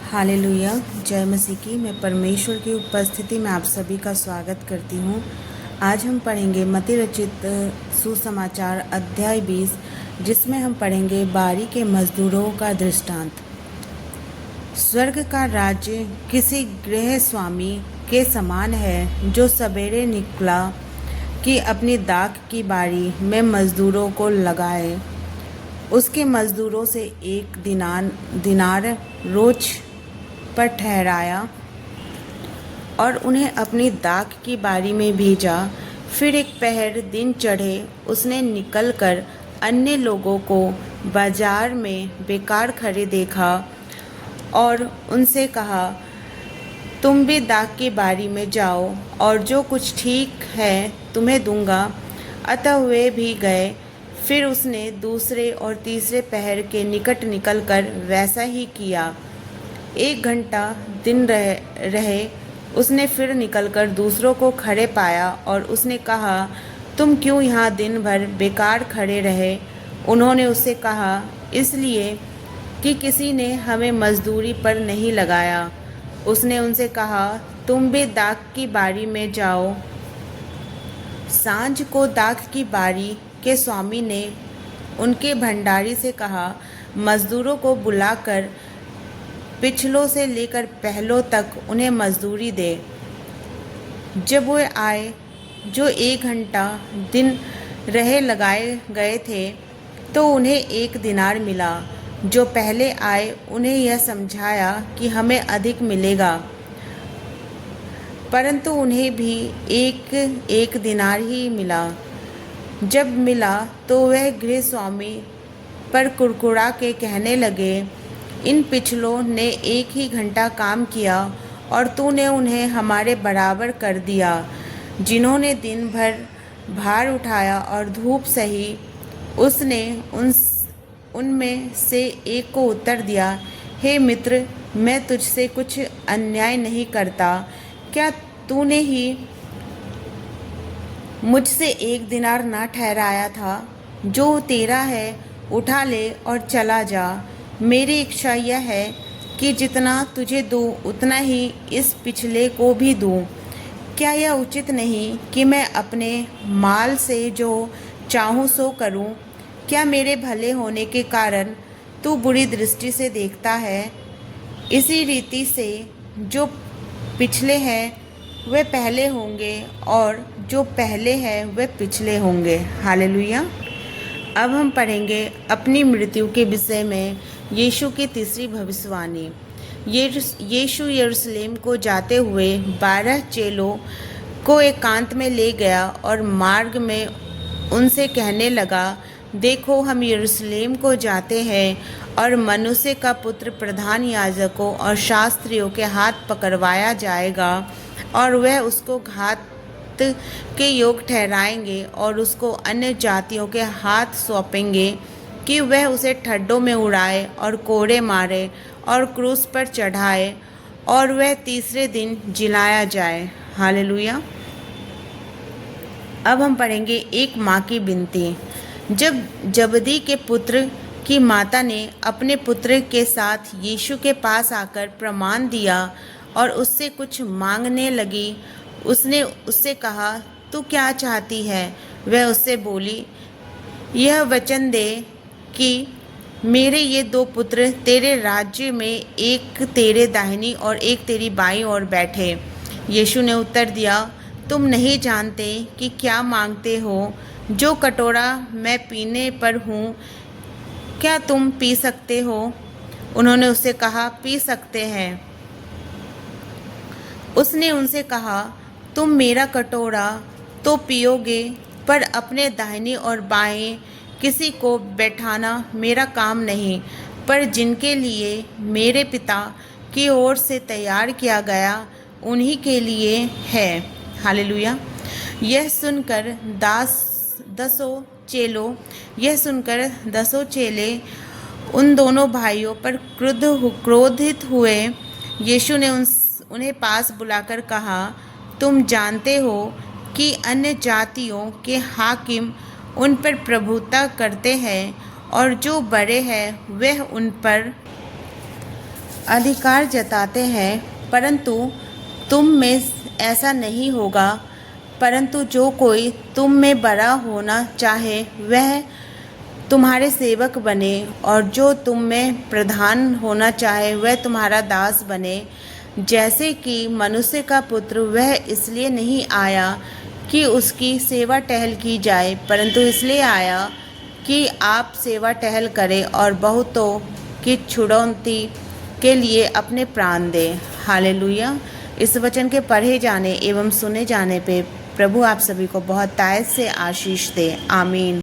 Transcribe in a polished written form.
Hallelujah. जय मसीह की। मैं परमेश्वर की उपस्थिति में आप सभी का स्वागत करती हूँ। आज हम पढ़ेंगे मत्ती रचित सुसमाचार अध्याय 20, जिसमें हम पढ़ेंगे बारी के मजदूरों का दृष्टांत। स्वर्ग का राज्य किसी गृह स्वामी के समान है, जो सवेरे निकला कि अपनी दाख की बारी में मजदूरों को लगाए। उसके मजदूरों से एक दिनार रोज पर ठहराया और उन्हें अपनी दाख की बारी में भेजा। फिर एक पहर दिन चढ़े उसने निकलकर अन्य लोगों को बाजार में बेकार खड़े देखा और उनसे कहा, तुम भी दाख की बारी में जाओ और जो कुछ ठीक है तुम्हें दूंगा। अतः वे भी गए। फिर उसने दूसरे और तीसरे पहर के निकट निकलकर वैसा ही किया। 1 घंटा दिन रहे उसने फिर निकलकर दूसरों को खड़े पाया और उसने कहा, तुम क्यों यहाँ दिन भर बेकार खड़े रहे? उन्होंने उससे कहा, इसलिए कि किसी ने हमें मजदूरी पर नहीं लगाया। उसने उनसे कहा, तुम भी दाख की बारी में जाओ। सांझ को दाख की बारी के स्वामी ने उनके भंडारी से कहा, मजदूरों को बुलाकर पिछलों से लेकर पहलों तक उन्हें मजदूरी दे। जब वे आए जो 1 घंटा दिन रहे लगाए गए थे, तो उन्हें 1 दिनार मिला। जो पहले आए उन्हें यह समझाया कि हमें अधिक मिलेगा, परंतु उन्हें भी एक दिनार ही मिला। जब मिला तो वह गृह स्वामी पर कुड़कुड़ा के कहने लगे, इन पिछलों ने 1 ही घंटा काम किया और तूने उन्हें हमारे बराबर कर दिया, जिन्होंने दिन भर भार उठाया और धूप सही। उसने उनमें से एक को उत्तर दिया, हे मित्र, मैं तुझसे कुछ अन्याय नहीं करता। क्या तूने ही मुझसे 1 दिनार ना ठहराया था? जो तेरा है उठा ले और चला जा। मेरी इच्छा यह है कि जितना तुझे दूँ उतना ही इस पिछले को भी दूँ। क्या यह उचित नहीं कि मैं अपने माल से जो चाहूँ सो करूँ? क्या मेरे भले होने के कारण तू बुरी दृष्टि से देखता है? इसी रीति से जो पिछले हैं वे पहले होंगे और जो पहले हैं वे पिछले होंगे। हालेलुया। अब हम पढ़ेंगे अपनी मृत्यु के विषय में यीशु की तीसरी भविष्यवाणी। यीशु यरूशलेम को जाते हुए 12 चेलों को एकांत में ले गया और मार्ग में उनसे कहने लगा, देखो, हम यरूशलेम को जाते हैं और मनुष्य का पुत्र प्रधान याजकों और शास्त्रियों के हाथ पकड़वाया जाएगा और वह उसको घात के योग ठहराएंगे और उसको अन्य जातियों के हाथ सौंपेंगे कि वह उसे ठड्डों में उड़ाए और कोड़े मारे और क्रूस पर चढ़ाए और वह तीसरे दिन जिलाया जाए। हालेलुया। अब हम पढ़ेंगे एक माँ की विनती। जब जबदी के पुत्र की माता ने अपने पुत्र के साथ यीशु के पास आकर प्रमाण दिया और उससे कुछ मांगने लगी, उसने उससे कहा, तू क्या चाहती है? वह उससे बोली, यह वचन दे कि मेरे ये 2 पुत्र तेरे राज्य में एक तेरे दाहिनी और एक तेरी बाईं ओर बैठे। यीशु ने उत्तर दिया, तुम नहीं जानते कि क्या मांगते हो। जो कटोरा मैं पीने पर हूँ, क्या तुम पी सकते हो? उन्होंने उससे कहा, पी सकते हैं। उसने उनसे कहा, तुम मेरा कटोरा तो पियोगे, पर अपने दाहिनी और बाएं किसी को बैठाना मेरा काम नहीं, पर जिनके लिए मेरे पिता की ओर से तैयार किया गया उन्हीं के लिए है। हालेलुया। यह सुनकर दसों चेले उन दोनों भाइयों पर क्रोधित हुए। यीशु ने उन्हें पास बुलाकर कहा, तुम जानते हो कि अन्य जातियों के हाकिम उन पर प्रभुता करते हैं और जो बड़े हैं वह उन पर अधिकार जताते हैं, परंतु तुम में ऐसा नहीं होगा। परंतु जो कोई तुम में बड़ा होना चाहे वह तुम्हारे सेवक बने, और जो तुम में प्रधान होना चाहे वह तुम्हारा दास बने। जैसे कि मनुष्य का पुत्र वह इसलिए नहीं आया कि उसकी सेवा टहल की जाए, परंतु इसलिए आया कि आप सेवा टहल करें और बहुतों की छुड़ौती के लिए अपने प्राण दें। हालेलुया। इस वचन के पढ़े जाने एवं सुने जाने पे प्रभु आप सभी को बहुत तायत से आशीष दे। आमीन।